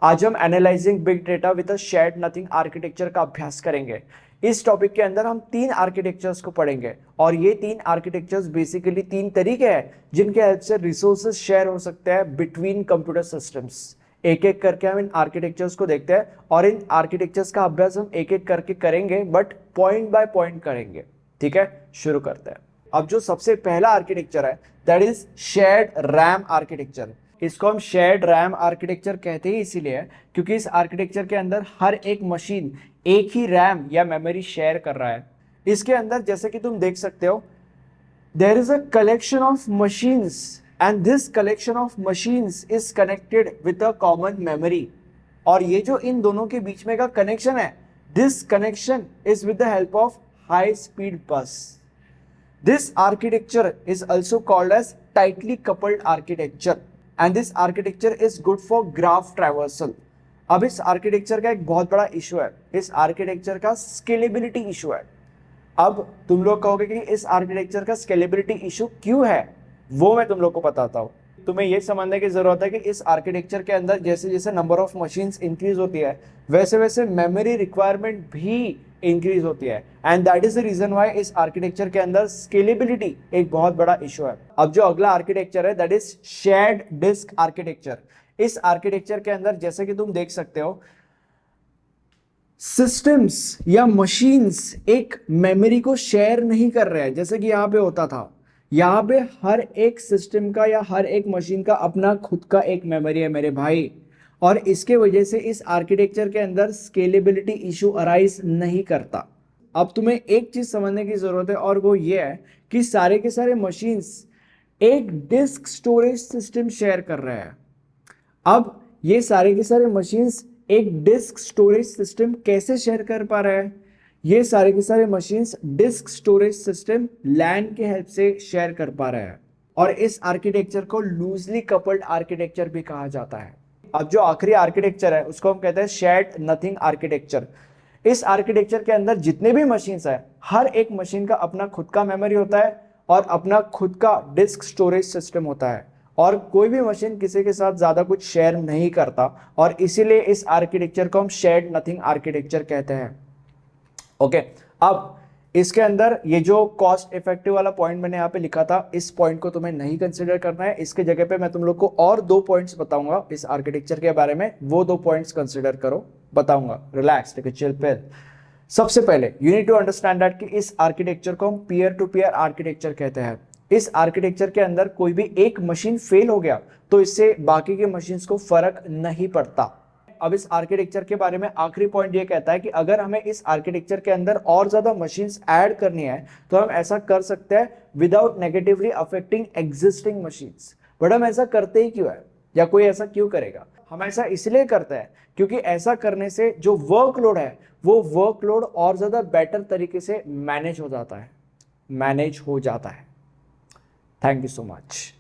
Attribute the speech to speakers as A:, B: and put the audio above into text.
A: आज हम analysing big data with a shared nothing architecture का अभ्यास करेंगे। इस टॉपिक के अंदर हम 3 आर्किटेक्चर्स को पढ़ेंगे और ये 3 आर्किटेक्चर्स बेसिकली 3 तरीके हैं जिनके हेल्प से रिसोर्सेज शेयर हो सकते हैं बिटवीन कंप्यूटर सिस्टम्स। एक एक करके हम इन आर्किटेक्चर्स को देखते हैं और इन आर्किटेक्चर्स का अभ्यास हम एक एक करके करेंगे, बट पॉइंट बाय पॉइंट करेंगे। ठीक है, शुरू करते हैं। अब जो सबसे पहला आर्किटेक्चर है that is shared RAM architecture. इसको हम शेयर्ड रैम आर्किटेक्चर कहते ही इसीलिए क्योंकि इस आर्किटेक्चर के अंदर हर एक मशीन एक ही रैम या मेमोरी शेयर कर रहा है। इसके अंदर जैसे कि तुम देख सकते हो, there is a collection of machines and this collection of machines is connected with a common memory. और ये जो इन दोनों के बीच में का कनेक्शन है, this connection is with the help of high speed बस। This architecture is also called as tightly coupled architecture and this architecture is good for graph traversal। अब इस आर्किटेक्चर का एक बहुत बड़ा इशू है, इस आर्किटेक्चर का स्केलेबिलिटी इशू है। अब तुम लोग कहोगे कि इस आर्किटेक्चर का स्केलेबिलिटी इशू क्यों है, वो मैं तुम लोग को बताता हूँ। तुम्हें ये समझने की जरूरत है कि इस आर्किटेक्चर के अंदर जैसे जैसे नंबर ऑफ मशीन्स इंक्रीज होती है वैसे वैसे मेमोरी रिक्वायरमेंट भी इंक्रीज होती है and that is the reason why इस आर्किटेक्चर के अंदर स्केलेबिलिटी एक बहुत बड़ा इशू है। अब जो अगला आर्किटेक्चर है that is shared disk architecture. इस आर्किटेक्चर के अंदर जैसे कि तुम देख सकते हो, सिस्टम्स या मशीन्स एक मेमोरी को शेयर नहीं कर रहे हैं जैसे कि यहां पे होता था। यहाँ पे हर एक सिस्टम का या हर एक मशीन का अपना खुद का एक मेमोरी है मेरे भाई, और इसके वजह से इस आर्किटेक्चर के अंदर स्केलेबिलिटी इशू अराइज नहीं करता। अब तुम्हें एक चीज समझने की जरूरत है और वो ये है कि सारे के सारे मशीन्स एक डिस्क स्टोरेज सिस्टम शेयर कर रहे हैं। अब ये सारे के सारे मशीन्स एक डिस्क स्टोरेज सिस्टम कैसे शेयर कर पा रहे हैं? ये सारे के सारे मशीन्स डिस्क स्टोरेज सिस्टम लैन के हेल्प से शेयर कर पा रहे हैं और इस आर्किटेक्चर को लूजली कपल्ड आर्किटेक्चर भी कहा जाता है। अब जो आखिरी आर्किटेक्चर है उसको हम कहते हैं शेयर्ड नथिंग आर्किटेक्चर। इस आर्किटेक्चर के अंदर जितने भी मशीन्स है हर एक मशीन का अपना खुद का मेमोरी होता है और अपना खुद का डिस्क स्टोरेज सिस्टम होता है और कोई भी मशीन किसी के साथ ज्यादा कुछ शेयर नहीं करता और इसीलिए इस आर्किटेक्चर को हम शेयर्ड नथिंग आर्किटेक्चर कहते हैं। ओके, अब इसके अंदर ये जो कॉस्ट इफेक्टिव वाला पॉइंट मैंने यहाँ पे लिखा था, इस पॉइंट को तुम्हें नहीं कंसिडर करना है। इसके जगह पे मैं तुम लोग को और 2 पॉइंट्स बताऊंगा इस आर्किटेक्चर के बारे में, वो 2 पॉइंट्स कंसिडर करो, बताऊंगा। Relax, take a chill pill. सबसे पहले you need to understand that कि इस आर्किटेक्चर को हम पीयर टू पीयर आर्किटेक्चर कहते हैं। इस आर्किटेक्चर के अंदर कोई भी एक मशीन फेल हो गया तो इससे बाकी के मशीन्स को फर्क नहीं पड़ता। अब इस आर्किटेक्चर के बारे में आखिरी पॉइंट ये कहता है कि अगर हमें इस आर्किटेक्चर के अंदर और ज्यादा मशीन्स ऐड करनी है तो हम ऐसा कर सकते हैं without negatively affecting existing machines. But हम ऐसा करते ही क्यों है, या कोई ऐसा क्यों करेगा? हम ऐसा इसलिए करते हैं क्योंकि ऐसा करने से जो वर्कलोड है वो वर्कलोड और ज्यादा बेटर तरीके से मैनेज हो जाता है। Thank you so much.